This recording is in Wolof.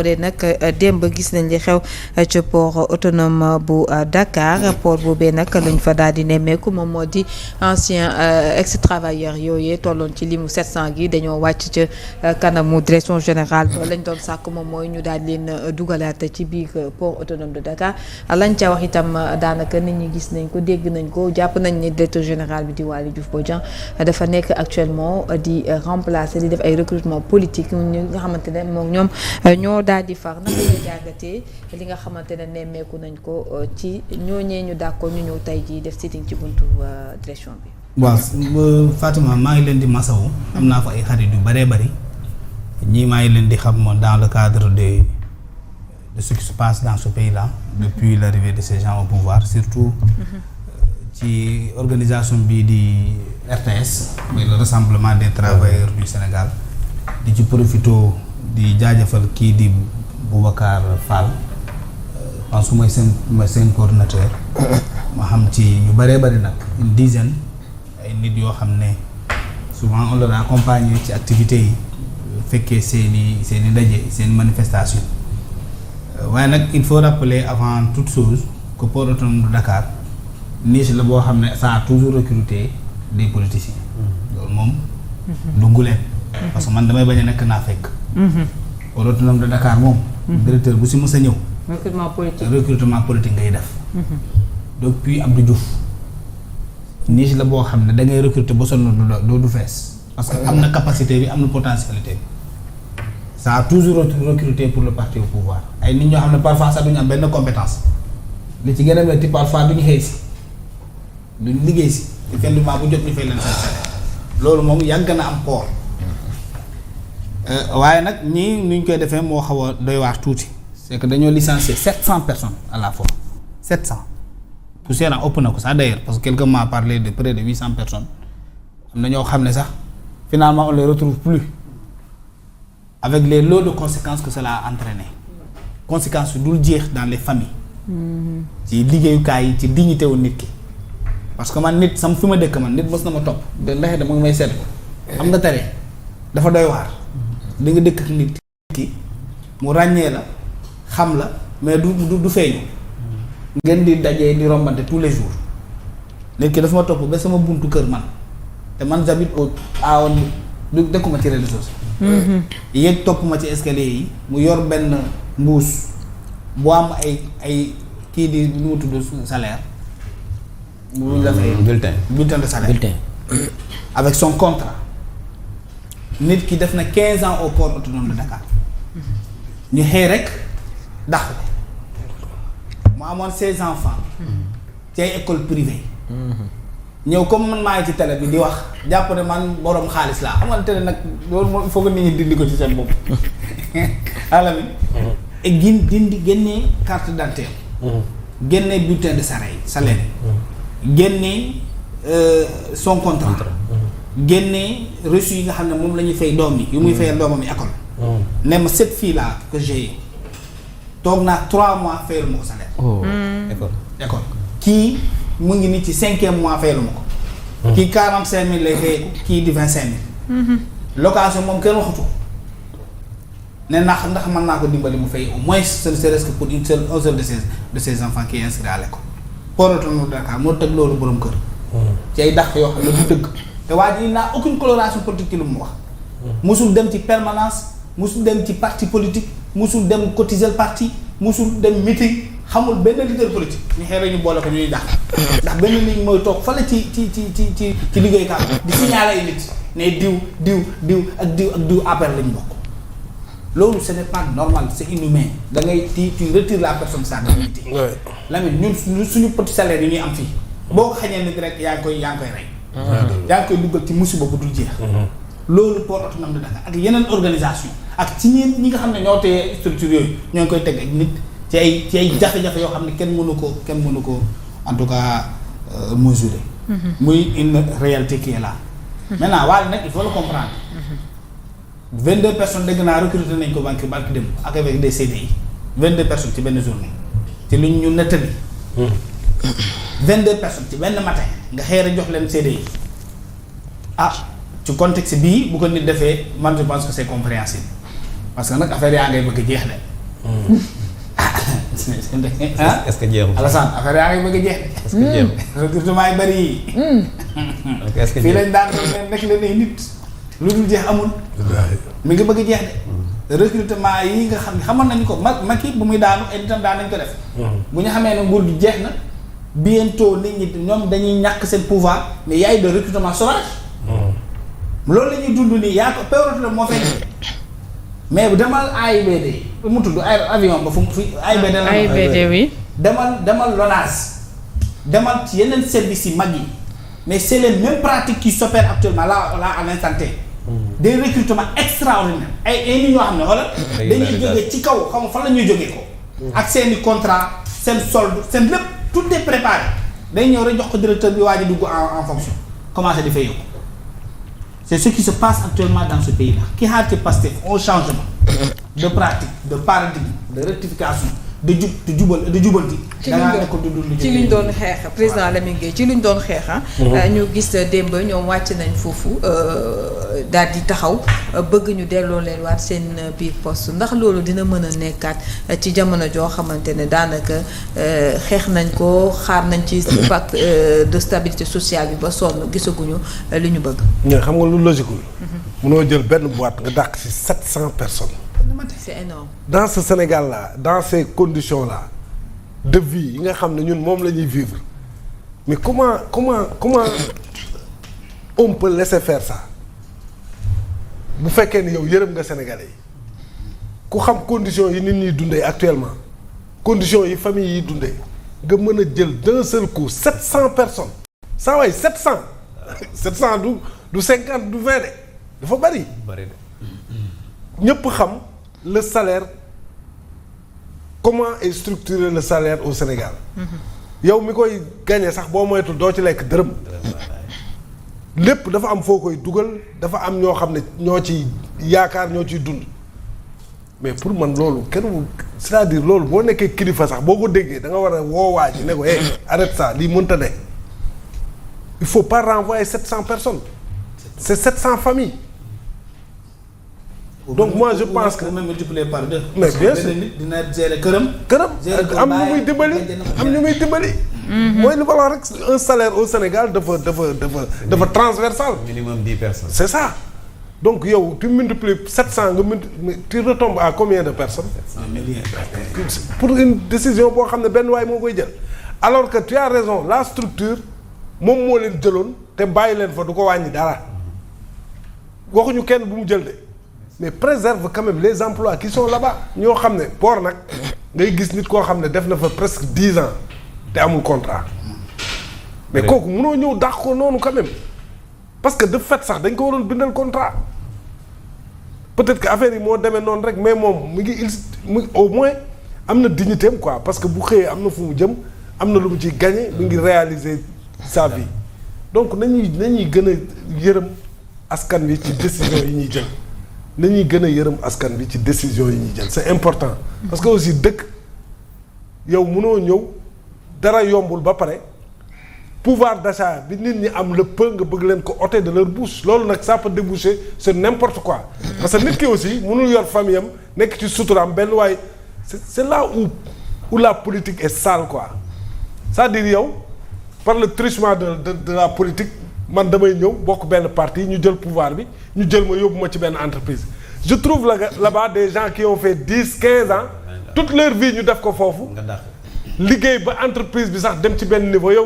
nag démb gis nañ li xew ci port autonome bu Dakar port boobee nag luñ fa daal di nemmeeku moom moo di ancien ex travailleurs yooyee tolloon ci limu 700 gi dañoo wàcc ca kanamu direction générale ba lañ doon sàkk moom mooy ñu daal leen dugalaat ci biir port autonome de Dakar lañ ca wax itam daanaka nit ñi gis nañ ko dégg nañ ko jàpp nañ ni directeur général bi di Waly Diouf Bodian dafa nekk actuellement di remplacer di def ay recrutement politique ñi nga xamante ne moom ñoom ñoo daal di far naka lay jàngatee li nga xamante ne nemmeeku nañ ko ci ñooñee ñu d'accord ñu ñëw tey jii def sitting ci buntu direction bi. waaw Fatima maa ngi leen di masawu am naa fa ay xarit yu bëree bëri ñii maa ngi leen di xam dans le cadre de ce qui se passe dans ce pays-là depuis l'arrivée de ces gens au pouvoir surtout ci organisation bii di RTS mooy le Rassemblement des travailleurs du Sénégal di ci profito di jaajëfal kii di Boubacar Fall pense que mooy seen coordinateur ma xam ci ñu bëree bëri nag une dizaine ay nit yoo xam ne souvent on leur accompagne ci activités yi fekkee seeni ndaje seen manifestation waaye nag il faut rappeler avant toute chose que port autonome de Dakar niche la boo xam ne ça a toujours recruté des politiciens loolu moom du nguleen parce que man damay bañ a nekk naa fekk port autonome de Dakar moom directeur bu si mës a ñëw recrutement politique ngay def depuis Abdou Diouf niche la boo xam ne da ngay recruter ba sonn du fees parce que am na capacité bi am na potentialité bi ça a toujours recruté pour le parti au pouvoir ay nit ñoo xam ne parfois sax duñu am benn compétence li ci gën a metti parfois duñu xëy si duñu liggéey si fin du mois bu jot ñu fay leen seen salaire loolu moom yàgg na am port waaye nag ñii nuñ koy defee moo xaw a doy waar tuuti c'est que dañoo licencier 700 personnes à la fois 700 poussière en ëpp na ko sax d'ailleurs parce que quelqu'un m'a parlé de près de 800 personnes am na ñoo xam ne sax finalement on les retrouve plus avec les lots de conséquences que cela a entraîné conséquences yu dul jeex dans les familles ci liggéeyukaay yi ci dignité wu nit ki parce que man nit sam fi ma dëkk man nit mës na ma topp de ndaxe dama may seet ko am nga tere dafa doy waar di nga dëkk ak nit ki mu ràññee la xam la mais du feeñu ngeen di dajee di rombante tous les jours nit ki dafa ma topp ba sama buntu kër man te man j'habite awoon du dëkkuma ci réseaux sociaux yéeg topp ma ci escalier yi mu yor benn mbuus bu am ay kii di nu mu tudd salaire bu la fay bulletin de salaire avec son contrat nit ki def na 15 ans au port autonome de Dakar ñu xëy rek dax mu amoon 16 enfants ci ay école privée ñëw comme man maa ngi ci télé bi di wax jàpp ne man borom xaalis laa xam nga télé nag loolu moom il faut que nit ñi dindi ko ci seen bopp alami et génnee carte d'identité génnee bulletin de salaire génnee son contrat génnee reçu yi nga xam ne moom la ñuy fay doom yi yu muy fayal doomam yi école ne ma cette fille là que j'ai toog naa 3 mois fayalu ma ko salaire école kii mu ngi nii ci 5e mois fayalu ma ko kii 45 000 lay fayeeku kii di 25 000 location moom kenn waxatu ne ndax mën naa ko dimbali mu fay au moins serait-ce que pour un seul de ses enfants qui est inscrit à l'école port autonome de Dakar moo teg loolu borom kër ci ay dàq yoo xam ne du dëgg te waa ji n'a aucune coloration politique ci lu mu wax musul dem ci permanence musul dem ci parti politique musul dem cotiser parti musul dem meeting xamul benn leader politique ñu xëy ñu boole ko ñuy dàq ndax benn ligne mooy toog fale ci liggéeykaay di signaler ay nit ne diw ak diw APR lañu bokk loolu ce n'est pas normal c'est inhumain da ngay tu retires la personne sa dignité Lamine ñun suñu petit salaire yi ñuy am fii boo ko xañee nit rek yaa ngi koy rey yaa ngi koy duggal ci musiba bu dul jeex loolu port autonome de Dakar ak yeneen organisation ak ci ñi nga xam ne ñoo teye structure yooyu ñoo ngi koy teg ak nit ci ay jafe-jafe yoo xam ne kenn mënu ko en tout cas mesurer muy une réalité qui est là maintenant waaye nag il faut le comprendre 22 personnes dégg naa recruté nañ ko banque dem ak avec des CDI 22 personnes ci benn journée ci lu ñu nettali 22 personnes ci benn matin nga xëy jox leen CDI ci contexte bii bu ko nit defee man je pense que c'est compréhensible parce que nag affaire yaa ngay bëgg a jeex de. est-ce que jeexul Alassane affaire yaa ngay bëgg a jeex de. est-ce que jeexul recrutement yi bëri yi. est-ce que fii lañ daan nekk leen ay nit lu dul jeex amul. mi ngi bëgg a jeex de. recrutement yi nga xam ne xamoon nañu ko Macky bu muy daanu ay nitam daan nañ ko def. bu ñu xamee ne nguur gi jeex na bientôt nit ñi ñoom dañuy ñàkk seen pouvoir mais y a eu de recrutement sauvage. loolu la ñuy dund nii yaa ko période la moo fay mais bu demal AIBD mu tudd avion ba fu AIBD la. AIBD oui. demal LONASE demal ci yeneen services yi mag yi mais c'est les mêmes pratiques qui s'opèrent actuellement là à l'instant T. des recrutements extraordinaires ay nit ñoo xam ne wala dañuy jógee ci kaw xam nga fan la ñuy jógee ko. ak seen i contrat seen solde seen lépp tout est préparé day ñëw rek jox ko directeur bi waa ji dugg en fonction commencé di fay yokku. C'est ce qui se passe actuellement dans ce pays-là. Qui a été passé au changement de pratique, de paradigme, de rectification, de jubanti. ci liñ doon xeex président Lamine Gueye ci liñ doon xeex ñu gis démb ñoom wàcc nañ foofu daal di taxaw bëgg ñu delloo leen waat seen biir poste ndax loolu dina mën a nekkaat ci jamono joo xamante ne daanaka xeex nañ ko xaar nañ ci pacte de stabilité sociale bi ba sonn gisaguñu li ñu bëgg. mais xam nga lu logique mënoo jël benn boîte nga dàq ci 700 personnes. c'est énorme. dans ce Sénégal là dans ces conditions là de vie yi nga xam ne ñun moom la ñuy vivre mais comment on peut laisser faire ça bu fekkee ni yow yërëm nga Sénégalais yi ku xam conditions yi nit ñuy dundee actuellement conditions yi famille yi dundee nga mën a jël d'un seul coup 700 personnes. saa waay 700 du 50 du 20 de dafa bari. ñëpp xam le salaire comment est structuré le salaire au Sénégal. yow mi koy gagné sax boo moytul doo ci lekk dërëm. lépp dafa am foo koy dugal dafa am ñoo xam ne ñoo ci yaakaar ñoo ciy dund mais pour man loolu kenn c'est-à-dire loolu boo nekkee kilifa sax boo ko déggee da nga war a woowaa ji ne ko arrête ça lii mënta ne. il faut pas renvoyer 700 personnes. c'est 700 familles. donc moi je pense que même multiplier par deux. mais bien sûr dina gérer këram. am ñu muy dimbali mooy li ma rek un salaire au Sénégal dafa transversal. minimum 10 personnes. c'est ça donc yow tu multiplies 700 tu retombes à combien de personnes. 700 millions. pour une décision boo xam ne benn waay moo koy jël alors que tu as raison la structure moom moo leen jëloon te bàyyi leen fa du ko wàññi dara waxuñu kenn bu mu jël de. mais préserve quand même les emplois qui sont là-bas ñoo xam ne port nag ngay gis nit koo xam ne def na fa presque 10 ans te amul contrat mais kooku mënoo ñëw dàq ko noonu quand même parce que de fait sax dañ ko waroon bindal contrat peut-être que affaire yi moo demee noonu rek mais moom mu au moins am na dignité am quoi parce que bu xëyee am na fu mu jëm am na lu mu ciy gagné mu ngi réaliser sa vie donc nañuy gën a yërëm askan wi ci décision yi ñuy jël. nañuy gën a yërëm askan bi ci décision yi ñuy jël c'est important parce que aussi dëkk yow mënoo ñëw dara yombul ba pare pouvoir d'achat bi nit ñi am le peu nga bëgg leen ko ôter de leur bouche loolu nag ça peut déboucher sur n'importe quoi parce que nit ki aussi mënul yor famille am nekk ci suturaam benn waaye c'est là où la politique est sale quoi c'est-à-dire yow par le truchement de la politique man damay ñëw bokk benn parti ñu jël pouvoir bi ñu jël ma yóbbu ma ci benn entreprise je trouve là-bas des gens qui ont fait 10-15 ans toute leur vie ñu def ko foofu liggéey ba entreprise bi sax dem ci benn niveau yow